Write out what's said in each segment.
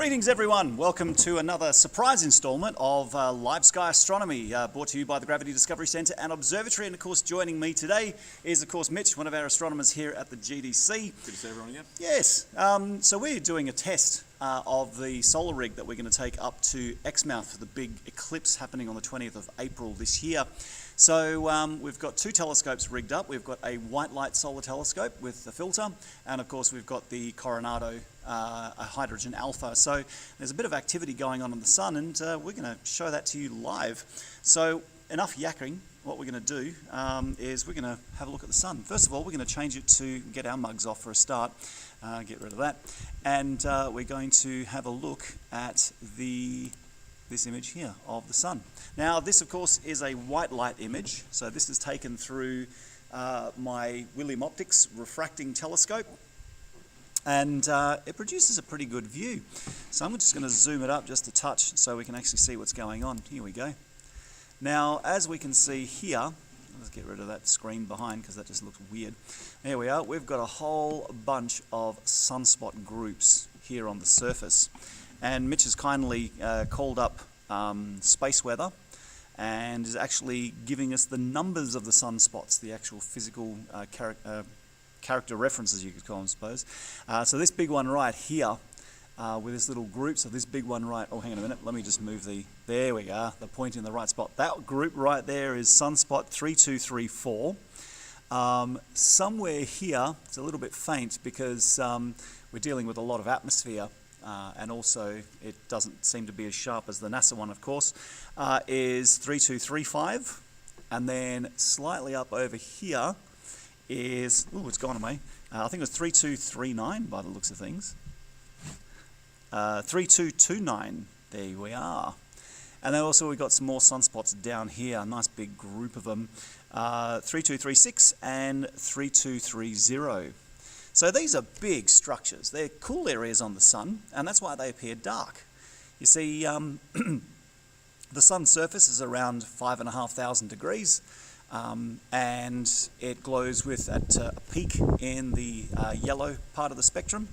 Greetings everyone, welcome to another surprise instalment of Live Sky Astronomy, brought to you by the Gravity Discovery Centre and Observatory. And of course joining me today is of course Mitch, one of our astronomers here at the GDC. Good to see everyone again. Yes, so we're doing a test of the solar rig that we're going to take up to Exmouth for the big eclipse happening on the 20th of April this year. So we've got two telescopes rigged up. We've got a white light solar telescope with the filter, and of course we've got the Coronado a hydrogen alpha. So there's a bit of activity going on in the sun, and we're going to show that to you live. So enough yakking. What we're going to do is we're going to have a look at the sun. First of all, we're going to change it to get our mugs off for a start, get rid of that, and we're going to have a look at this image here of the sun. Now this of course is a white light image, so this is taken through my William Optics refracting telescope, and it produces a pretty good view. So I'm just going to zoom it up just a touch so we can actually see what's going on. Here we go. Now as we can see here, let's get rid of that screen behind because that just looks weird. There we are, we've got a whole bunch of sunspot groups here on the surface, and Mitch has kindly called up space weather and is giving us the numbers of the sunspots, the actual physical character references, you could call them, I suppose. So this big one right here, with this little group, so this big one right, oh hang on a minute, let me just move there we are, the point in the right spot. That group right there is sunspot 3234. Somewhere here, it's a little bit faint because we're dealing with a lot of atmosphere, and also it doesn't seem to be as sharp as the NASA one, of course, is 3235, and then slightly up over here is, ooh, it's gone away, I think it was 3239 by the looks of things. 3229, there we are. And then also we've got some more sunspots down here, a nice big group of them, 3236 and 3230. So these are big structures. They're cool areas on the sun, and that's why they appear dark. You see, the sun's surface is around 5,500 degrees, and it glows at a peak in the yellow part of the spectrum,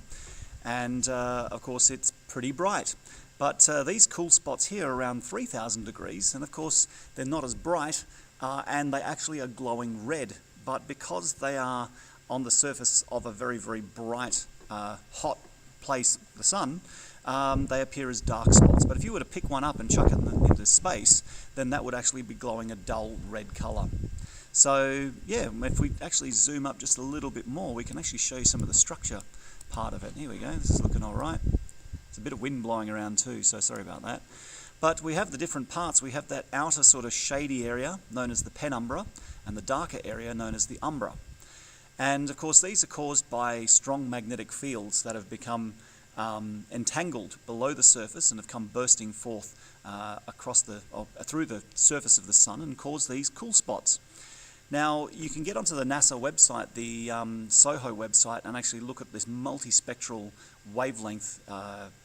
and of course it's pretty bright. But these cool spots here are around 3,000 degrees, and of course they're not as bright, and they actually are glowing red. But because they are on the surface of a very, very bright, hot place, the sun, they appear as dark spots. But if you were to pick one up and chuck it into space, then that would actually be glowing a dull red colour. So yeah, if we actually zoom up just a little bit more, we can actually show you some of the structure part of it. Here we go, this is looking all right. There's a bit of wind blowing around too, so sorry about that. But we have the different parts. We have that outer sort of shady area known as the penumbra, and the darker area known as the umbra. And of course these are caused by strong magnetic fields that have become entangled below the surface and have come bursting forth through the surface of the sun and cause these cool spots. Now you can get onto the NASA website, the SOHO website, and actually look at this multispectral wavelength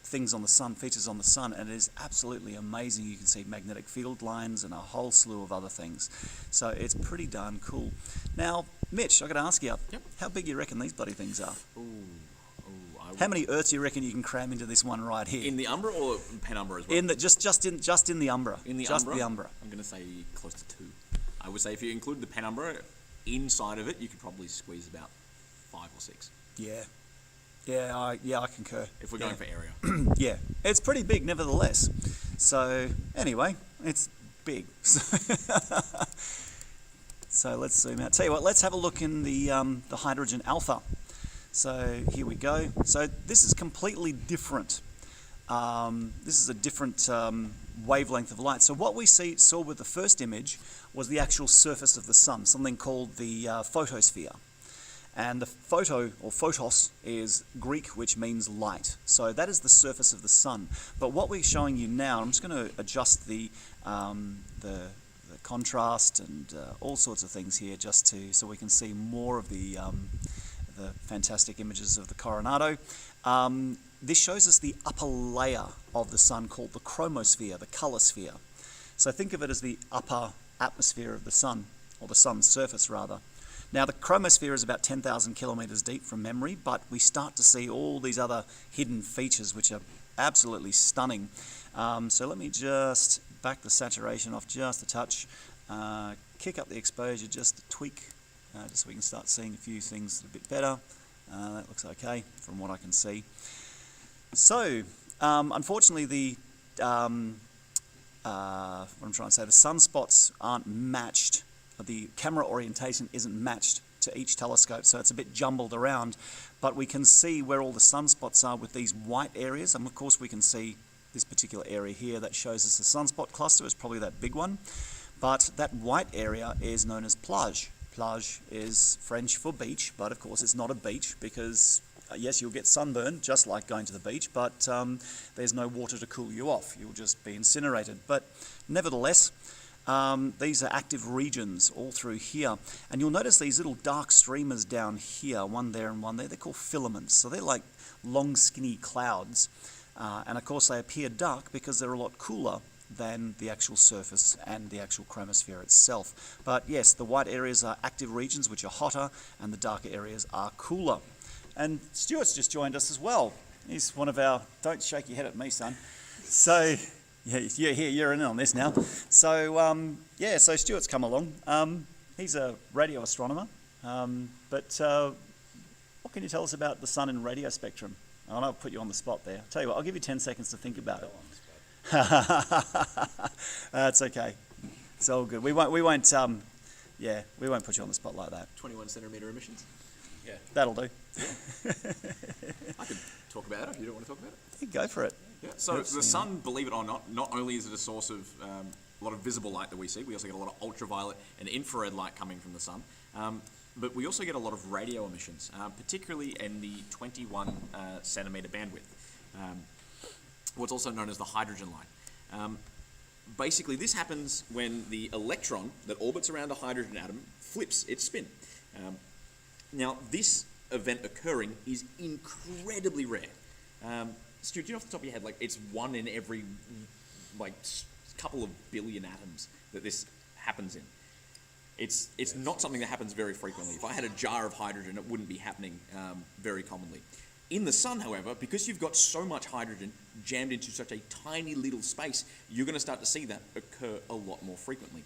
things on the sun, features on the sun, and it is absolutely amazing. You can see magnetic field lines and a whole slew of other things. So it's pretty darn cool. Now, Mitch, I've got to ask you, yep, how big do you reckon these bloody things are? How many Earths do you reckon you can cram into this one right here? In the umbra or penumbra as well? In the just in the umbra. In the just umbra? the umbra. I'm going to say close to 2. I would say if you include the penumbra, inside of it, you could probably squeeze about 5 or 6. Yeah, I concur. If we're going for area. Yeah, it's pretty big nevertheless. So anyway, it's big. So let's zoom out. Tell you what, let's have a look in the hydrogen alpha. So here we go. So this is completely different. This is a different wavelength of light. So what we saw with the first image was the actual surface of the sun, something called the photosphere. And the photo, or photos, is Greek, which means light. So that is the surface of the sun. But what we're showing you now, I'm just going to adjust the contrast and all sorts of things here, just so we can see more of the fantastic images of the Coronado. This shows us the upper layer of the sun called the chromosphere, the colour sphere. So think of it as the upper atmosphere of the sun, or the sun's surface rather. Now the chromosphere is about 10,000 kilometres deep from memory, but we start to see all these other hidden features which are absolutely stunning. So let me just back the saturation off just a touch, kick up the exposure just a tweak, just so we can start seeing a few things a bit better. That looks okay from what I can see. So, unfortunately, the sunspots aren't matched. The camera orientation isn't matched to each telescope, so it's a bit jumbled around. But we can see where all the sunspots are with these white areas, and of course we can see this particular area here that shows us the sunspot cluster is probably that big one. But that white area is known as plage. Plage is French for beach, but of course it's not a beach because yes, you'll get sunburn just like going to the beach, but there's no water to cool you off. You'll just be incinerated. But nevertheless, these are active regions all through here. And you'll notice these little dark streamers down here, one there and one there. They're called filaments. So they're like long, skinny clouds. And of course they appear dark because they're a lot cooler than the actual surface and the actual chromosphere itself. But yes, the white areas are active regions which are hotter, and the darker areas are cooler. And Stuart's just joined us as well. He's one of our, don't shake your head at me, son. So, yeah, you're in on this now. So, so Stuart's come along. He's a radio astronomer. But what can you tell us about the sun and radio spectrum? I'll put you on the spot there. I'll tell you what, I'll give you 10 seconds to think about it. That's okay. It's all good. We won't put you on the spot like that. 21 centimetre emissions? Yeah. That'll do. I could talk about it if you don't want to talk about it. Yeah, go for it. Yeah. So the sun, believe it or not only is it a source of a lot of visible light that we see, we also get a lot of ultraviolet and infrared light coming from the sun. But we also get a lot of radio emissions, particularly in the 21 centimetre bandwidth. What's also known as the hydrogen light. Basically, this happens when the electron that orbits around a hydrogen atom flips its spin. Now, this event occurring is incredibly rare. Stu, do you know off the top of your head, like it's one in every couple of billion atoms that this happens in? It's not something that happens very frequently. If I had a jar of hydrogen, it wouldn't be happening very commonly. In the sun, however, because you've got so much hydrogen jammed into such a tiny little space, you're going to start to see that occur a lot more frequently.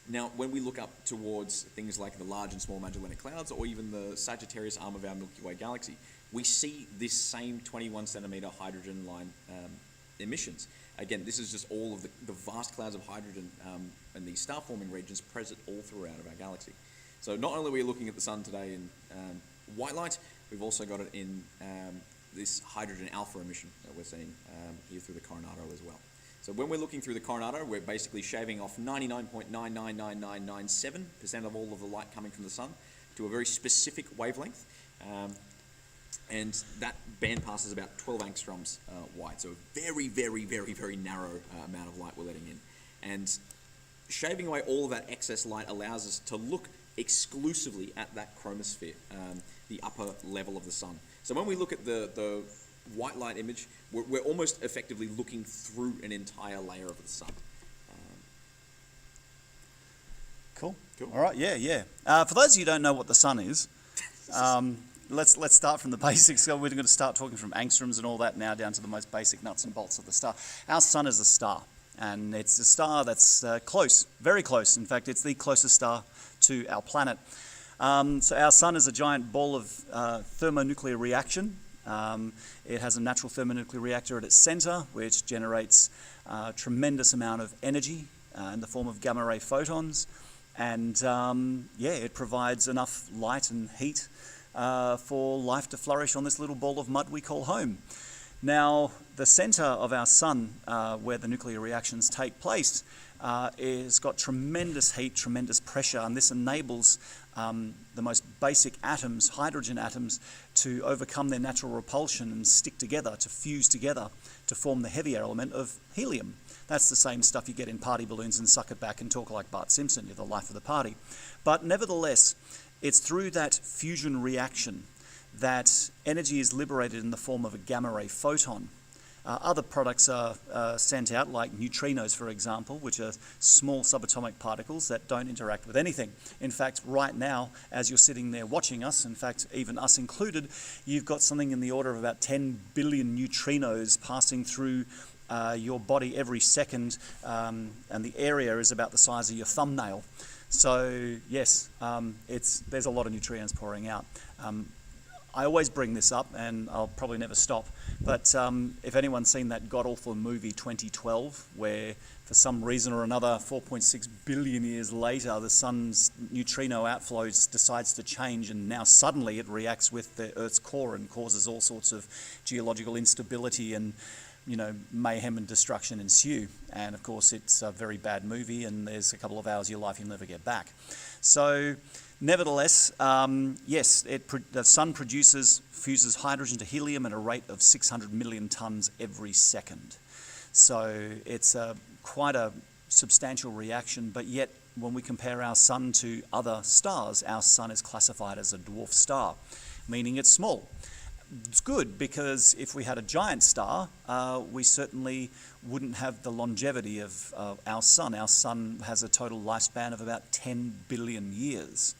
Now, when we look up towards things like the large and small Magellanic Clouds, or even the Sagittarius arm of our Milky Way galaxy, we see this same 21 centimetre hydrogen line emissions. Again, this is just all of the vast clouds of hydrogen and these star-forming regions present all throughout of our galaxy. So not only are we looking at the sun today in white light, we've also got it in this hydrogen alpha emission that we're seeing here through the Coronado as well. So when we're looking through the Coronado, we're basically shaving off 99.999997% of all of the light coming from the sun to a very specific wavelength. And that band pass is about 12 angstroms wide, so a very, very, very, very narrow amount of light we're letting in. And shaving away all of that excess light allows us to look exclusively at that chromosphere, the upper level of the sun. So when we look at the white light image, we're almost effectively looking through an entire layer of the sun. Cool. All right, yeah. For those of you who don't know what the sun is, let's start from the basics. So we're going to start talking from angstroms and all that now down to the most basic nuts and bolts of the star. Our sun is a star, and it's a star that's close, very close. In fact, it's the closest star to our planet. So our sun is a giant ball of thermonuclear reaction. It has a natural thermonuclear reactor at its center, which generates a tremendous amount of energy in the form of gamma ray photons. And it provides enough light and heat for life to flourish on this little ball of mud we call home. Now, the center of our sun, where the nuclear reactions take place, is got tremendous heat, tremendous pressure, and this enables the most basic atoms, hydrogen atoms, to overcome their natural repulsion and stick together, to fuse together, to form the heavier element of helium. That's the same stuff you get in party balloons and suck it back and talk like Bart Simpson, you're the life of the party. But nevertheless, it's through that fusion reaction that energy is liberated in the form of a gamma ray photon. Other products are sent out, like neutrinos, for example, which are small subatomic particles that don't interact with anything. In fact, right now, as you're sitting there watching us, in fact, even us included, you've got something in the order of about 10 billion neutrinos passing through your body every second, and the area is about the size of your thumbnail. So yes, there's a lot of neutrinos pouring out. I always bring this up, and I'll probably never stop, but if anyone's seen that god-awful movie 2012, where for some reason or another, 4.6 billion years later, the sun's neutrino outflow decides to change, and now suddenly it reacts with the Earth's core and causes all sorts of geological instability, and mayhem and destruction ensue. And of course, it's a very bad movie, and there's a couple of hours of your life you'll never get back. So, nevertheless, yes, the sun fuses hydrogen to helium at a rate of 600 million tons every second. So it's quite a substantial reaction, but yet when we compare our sun to other stars, our sun is classified as a dwarf star, meaning it's small. It's good, because if we had a giant star, we certainly wouldn't have the longevity of our sun. Our sun has a total lifespan of about 10 billion years.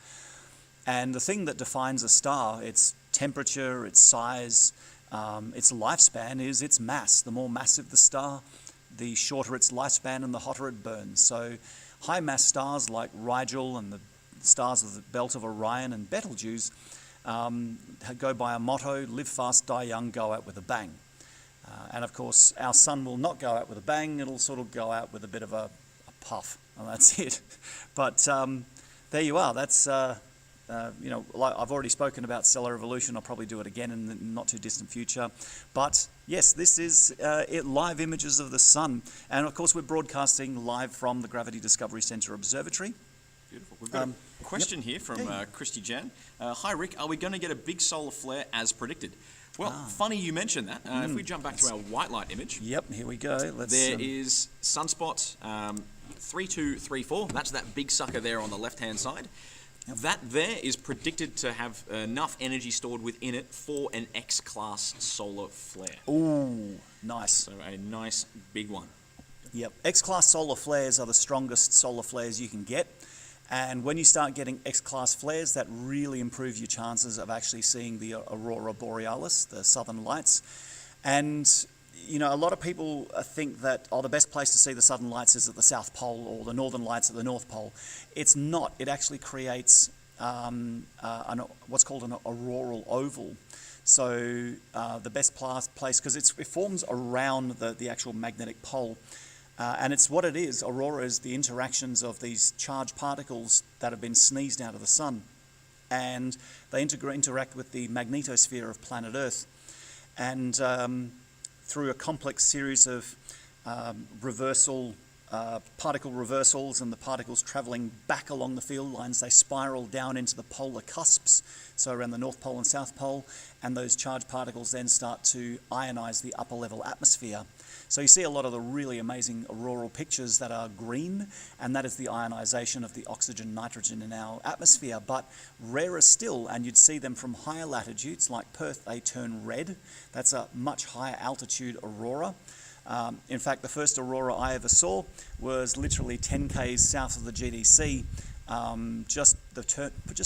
And the thing that defines a star, its temperature, its size, its lifespan, is its mass. The more massive the star, the shorter its lifespan and the hotter it burns. So high mass stars like Rigel and the stars of the Belt of Orion and Betelgeuse go by a motto: live fast, die young, go out with a bang. And of course, our sun will not go out with a bang. It'll sort of go out with a bit of a puff, and that's it. But there you are. That's like I've already spoken about stellar evolution. I'll probably do it again in the not too distant future. But yes, this is live images of the sun, and of course we're broadcasting live from the Gravity Discovery Centre Observatory. Beautiful. We've got a question here from Christy Jan. Hi Rick, are we going to get a big solar flare as predicted? Well, funny you mentioned that. If we jump back to our white light image. Yep, here we go. There is sunspot 3234. That's that big sucker there on the left-hand side. Yep. That there is predicted to have enough energy stored within it for an X-class solar flare. Ooh, nice. So a nice big one. Yep, X-class solar flares are the strongest solar flares you can get. And when you start getting X-class flares, that really improves your chances of actually seeing the aurora borealis, the southern lights. And, a lot of people think that, the best place to see the southern lights is at the South Pole, or the northern lights at the North Pole. It's not. It actually creates what's called an auroral oval. So the best place, because it forms around the actual magnetic pole. And it's what it is. Aurora is the interactions of these charged particles that have been sneezed out of the sun. And they interact with the magnetosphere of planet Earth. And through a complex series of particle reversals and the particles travelling back along the field lines, they spiral down into the polar cusps, so around the North Pole and South Pole, and those charged particles then start to ionize the upper level atmosphere. So you see a lot of the really amazing auroral pictures that are green, and that is the ionization of the oxygen, nitrogen in our atmosphere. But rarer still, and you'd see them from higher latitudes like Perth, they turn red. That's a much higher altitude aurora. In fact, the first aurora I ever saw was literally 10 k's south of the GDC, just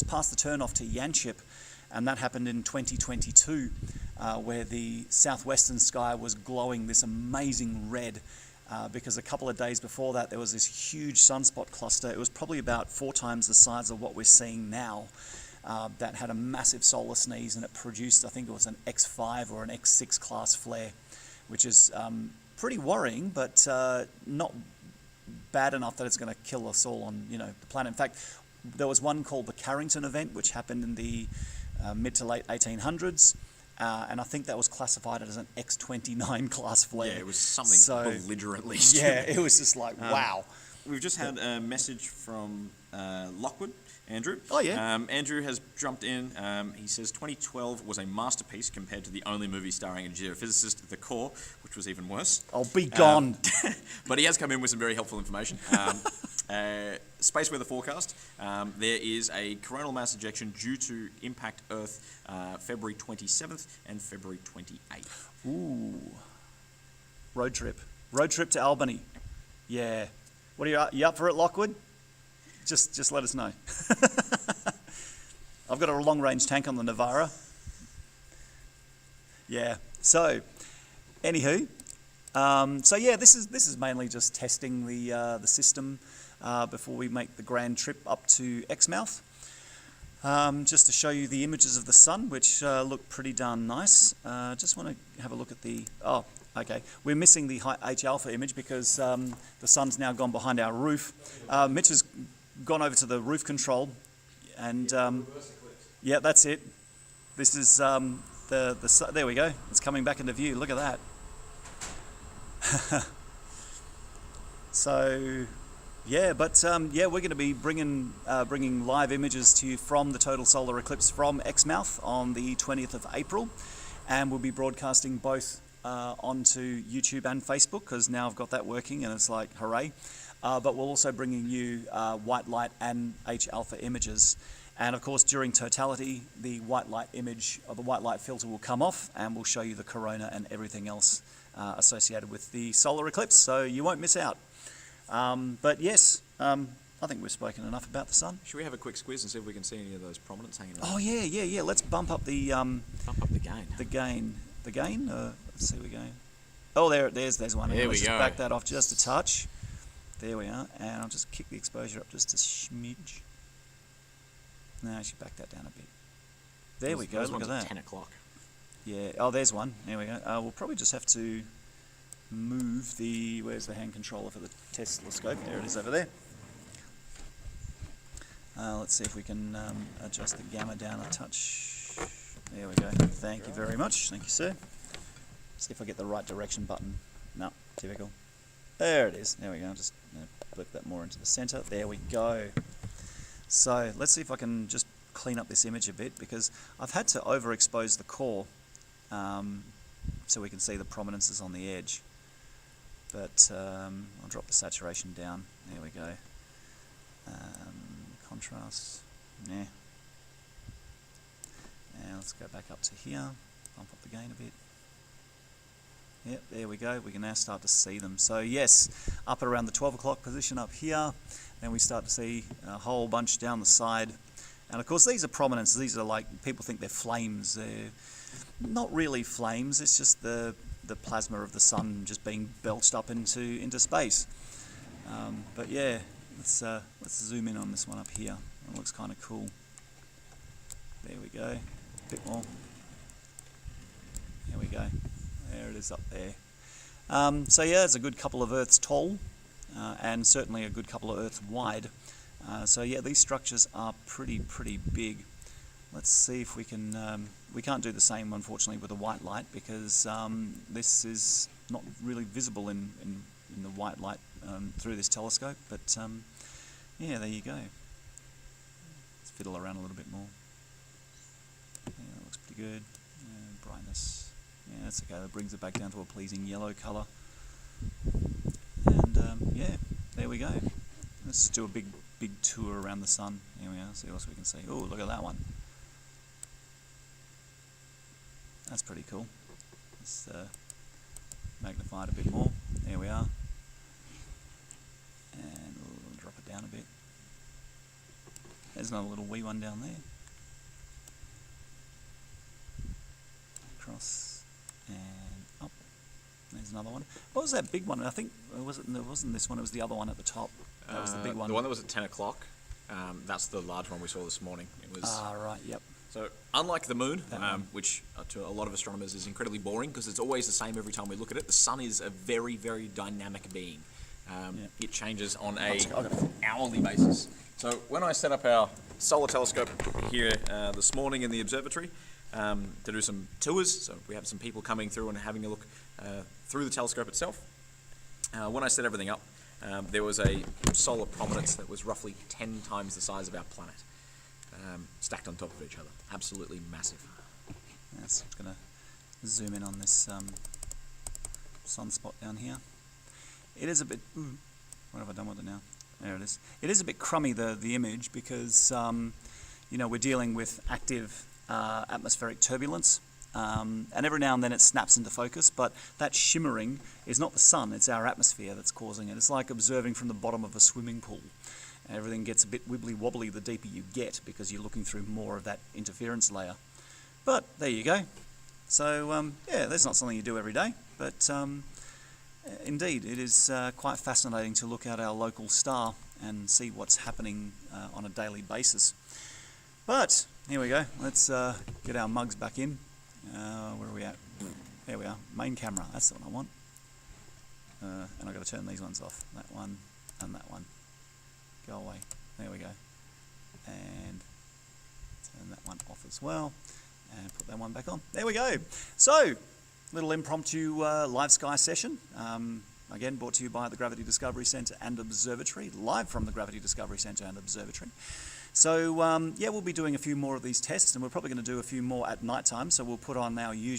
past the turn-off to Yanchep, and that happened in 2022, where the southwestern sky was glowing this amazing red, because a couple of days before that there was this huge sunspot cluster. It was probably about 4 times the size of what we're seeing now, that had a massive solar sneeze, and it produced, I think it was an X5 or an X6 class flare, which is pretty worrying, but not bad enough that it's going to kill us all on the planet. In fact, there was one called the Carrington event, which happened in the mid to late 1800s, and I think that was classified as an X29 class flare. Yeah, it was something belligerently stupid. Yeah, it was just like, wow. We've just had a message from Lockwood, Andrew. Oh, yeah. Andrew has jumped in. He says 2012 was a masterpiece compared to the only movie starring a geophysicist, The Core, which was even worse. Oh, be gone. But he has come in with some very helpful information. Space weather forecast. There is a coronal mass ejection due to impact Earth February 27th and February 28th. Ooh. road trip. Road trip to Albany. Yeah. What are you up for it, Lockwood? Just let us know. I've got a long-range tank on the Navara. Yeah. So, anywho, so yeah, this is mainly just testing the system before we make the grand trip up to Exmouth. Just to show you the images of the sun, which look pretty darn nice. Just want to have a look at the... Oh, okay. We're missing the H alpha image because the sun's now gone behind our roof. Mitch has gone over to the roof control, and yeah, that's it. This is there we go. It's coming back into view. Look at that. So, yeah, but yeah, we're going to be bringing live images to you from the total solar eclipse from Exmouth on the 20th of April, and we'll be broadcasting both onto YouTube and Facebook because now I've got that working and it's like hooray. But we're also bringing you white light and H alpha images. And of course, during totality, the white light image or the white light filter will come off and we'll show you the corona and everything else associated with the solar eclipse, so you won't miss out. But yes, I think we've spoken enough about the sun. Should we have a quick squeeze and see if we can see any of those prominence hanging around? Oh yeah. Let's bump up the bump up the gain. The gain. Let's see, we go. Oh, there's one. There we Let's go. just back that off just a touch. There we are, and I'll just kick the exposure up just a smidge. No, I should back that down a bit. There we go. Look at that. 10 o'clock. Yeah. Oh, there's one. There we go. We'll probably just have to move the... Where's the hand controller for the telescope? There it is over there. Let's see if we can adjust the gamma down a touch. There we go. Thank you very much. Thank you, sir. See if I get the right direction button. No, typical. There it is. There we go. I'm just going to flip that more into the center. There we go. So let's see if I can just clean up this image a bit because I've had to overexpose the core so we can see the prominences on the edge. But I'll drop the saturation down. There we go. Contrast. Yeah. Now let's go back up to here. Bump up the gain a bit. Yep, there we go. We can now start to see them. So yes, up at around the 12 o'clock position up here. Then we start to see a whole bunch down the side. And of course these are prominences. These are like, people think they're flames. They're not really flames. It's just the plasma of the sun just being belched up into space. But yeah, let's zoom in on this one up here. It looks kind of cool. There we go. A bit more. There we go. There it is up there. So yeah, it's a good couple of Earths tall, and certainly a good couple of Earths wide. So yeah, these structures are pretty big. Let's see if we can... we can't do the same, unfortunately, with a white light because this is not really visible in the white light through this telescope. But yeah, there you go. Let's fiddle around a little bit more. Yeah, that looks pretty good. Yeah, brightness. Yeah, that's okay. That brings it back down to a pleasing yellow colour. And yeah, there we go. Let's just do a big tour around the sun. Here we are. See what else we can see. Oh, look at that one. That's pretty cool. Let's magnify it a bit more. There we are. And we'll drop it down a bit. There's another little wee one down there. Across and up. There's another one. What was that big one? I think it wasn't this one. It was the other one at the top. That was the big one. The one that was at 10 o'clock. That's the large one we saw this morning. It was. Ah, right. Yep. So, unlike the moon, which to a lot of astronomers is incredibly boring because it's always the same every time we look at it, the sun is a very dynamic being. It changes on a hourly basis. So, when I set up our solar telescope here this morning in the observatory to do some tours, so we have some people coming through and having a look through the telescope itself. When I set everything up, there was a solar prominence that was roughly 10 times the size of our planet. Stacked on top of each other. Absolutely massive. Yes, I'm going to zoom in on this sunspot down here. It is a bit... what have I done with it now? There it is. It is a bit crummy, the image, because you know, we're dealing with active atmospheric turbulence and every now and then it snaps into focus, but that shimmering is not the sun, it's our atmosphere that's causing it. It's like observing from the bottom of a swimming pool. Everything gets a bit wibbly-wobbly the deeper you get because you're looking through more of that interference layer. But there you go. So, yeah, that's not something you do every day, but indeed, it is quite fascinating to look at our local star and see what's happening on a daily basis. But, here we go. Let's get our mugs back in. Where are we at? There we are. Main camera. That's the one I want. And I've got to turn these ones off. That one and that one. Go away. There we go. And turn that one off as well. And put that one back on. There we go. So, little impromptu live sky session. Again, brought to you by the Gravity Discovery Centre and Observatory, live from the Gravity Discovery Centre and Observatory. So, yeah, we'll be doing a few more of these tests, and we're probably going to do a few more at night time, so we'll put on our usual